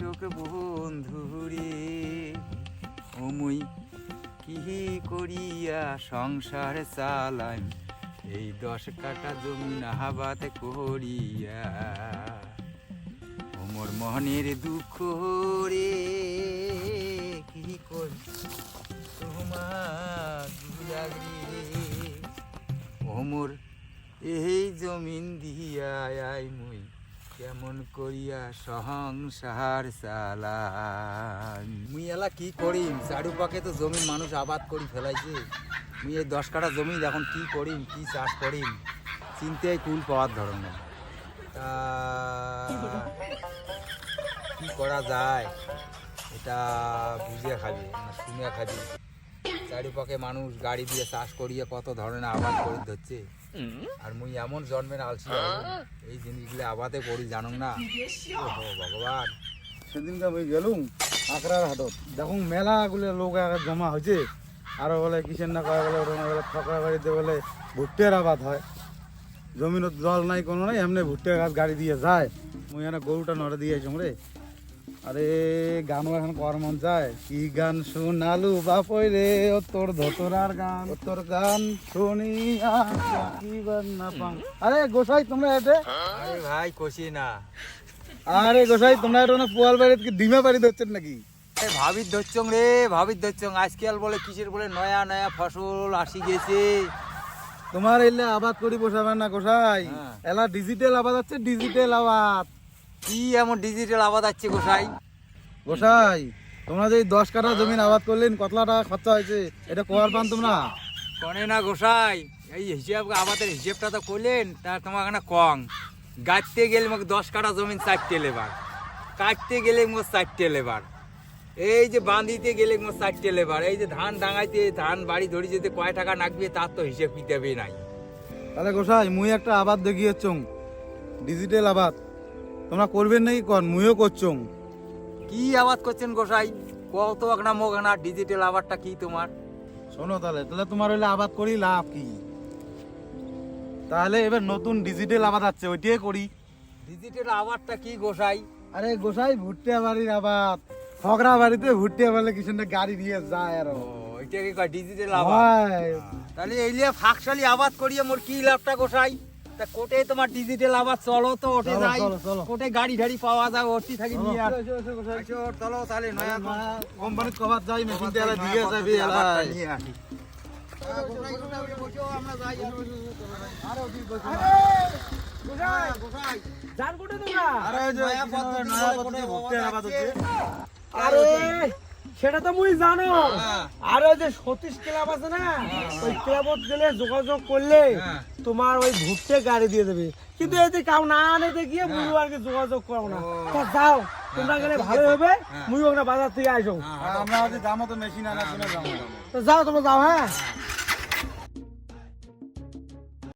কৃষক বন্ধুরে মুই কি করিয়া সংসার চালাই এই 10 কাঠা জমি আবাদ করিয়া মোর মনের দুঃখ রে কি করি তোমার মোর এই জমিন দিয়া মুই কেমন করিয়া সংসার চালাই মুই এলা কি করিম চারুপাকে তো জমিন মানুষ আবাদ করি ফেলাইছে মুই এই 10 কাঠা জমি এখন কি করিম কি চাষ করিম চিন্তায় কুল পাওয়ার ধরনের তা কি করা যায় এটা বুঝে খাবি না শুনে খাবি চারিপাকে মানুষ গাড়ি দিয়ে চাষ করিয়ে কত ধরনের আবাদ করে ধরছে আর মুই এমন জন্মের আলসি এই জিনিসগুলো আবাদে করি জানো না ওহো ভগবান সেদিনকে আমি গেলুম আঁকড়ার হাটত দেখুন মেলাগুলো লোক জমা হয়েছে আরো বলে কিসের না কয় বলে ওরা বলে ফকরা বাড়িতে বলে ভুট্টের আবাদ হয় জমিনত জল নাই কোনো নাই এমনি ভুট্টে গাছ গাড়ি দিয়ে যায় মুই এখানে গরুটা নড়ে দিয়েছি রে আরে গান এখন কর মন চায় কি গান শোনালু বাপই রে ও তোর ধতরার গান ও তোর গান শুনিয়া কি না পাং আরে গোসাই তোমরা এতে আরে ভাই কষি না আরে গোসাই তোমরা এটা না পোয়াল বাড়িতে কি ডিমা বাড়ি ধরছেন নাকি ভাবির ধরছং রে ভাবির ধরছং আজকাল বলে কিসের বলে নয়া নয়া ফসল আসি গেছে তোমার এলে আবাদ করি বসাবে না গোসাই এলা ডিজিটাল আবাদ আছে ডিজিটাল আবাদ কি এমন ডিজিটাল আবাদ আছে গোসাই গোসাই তোমরা যে 10 কাঠা জমিন আবাদ করলেন কত টাকা খরচা হয়েছে এটা কোয়ার পান তোমরা কনে না গোসাই এই হিসাব আবাদের হিসেবটা তো করলেন তা তোমার এখানে কম গাছতে গেলে মোক 10 কাঠা জমিন 4টে লেবার কাটতে গেলে মোট 4টে লেবার এই যে বাঁধিতে গেলে মোট 4টে লেবার এই যে ধান ডাঙাইতে ধান বাড়ি ধরে যেতে কয় টাকা লাগবে তার তো হিসেব কিতাবে নাই তাহলে গোসাই মুই একটা আবাদ দেখিয়েছং ডিজিটাল আবাদ তোমরা করবেন নাকি কোন মুইও করছং কি আবাদ করছেন গোসাই কত একটা মোগানা ডিজিটাল আবাদটা কি তোমার শোনো তাহলে তাহলে তোমার হইলে আবাদ করি লাভ কি তাহলে এবার নতুন ডিজিটাল আবাদ আছে ওইটাই করি ডিজিটাল আবাদটা কি গোসাই আরে গোসাই ভুট্টিয়া বাড়ির আবাদ ফকরা বাড়িতে ভুট্টিয়া বাড়লে কিছু গাড়ি নিয়ে যায় আর ওইটা কি কয় ডিজিটাল আবাদ তাহলে এইলিয়া ফাঁকশালি আবাদ করিয়ে মোর কি লাভটা গোসাই তা কোটে তোমার ডিজিটাল আবাদ চলো তো ওঠে যাই কোটে গাড়ি ঢাড়ি পাওয়া যায় ওটি থাকি নিয়ে আসো চলো তাহলে নয়া কোম্পানির কভার যাই মেশিন তেলা দিয়ে যাবে এলা নিয়ে আসি আমরা যাই আরে ওটি গোসাই জান কোটে তোমরা আরে ওই যে নয়া পথে ভুট্টিয়া আবাদ হচ্ছে আরে সেটা তো মুই জানো আর ওই যে সতীশ ক্লাব আছে না ওই ক্লাবত গেলে যোগাযোগ করলে তোমার ওই ভুট্টে গাড়ি দিয়ে দেবে কিন্তু এই যে কাউ না আনেতে গিয়ে মুই আর কি যোগাযোগ করবো না তা যাও তোমরা গেলে ভালো হবে মুই ওখানে বাজার থেকে আসো আমরা আজ দামও তো মেশিন আনার জন্য যাবো তো যাও তোমরা যাও হ্যাঁ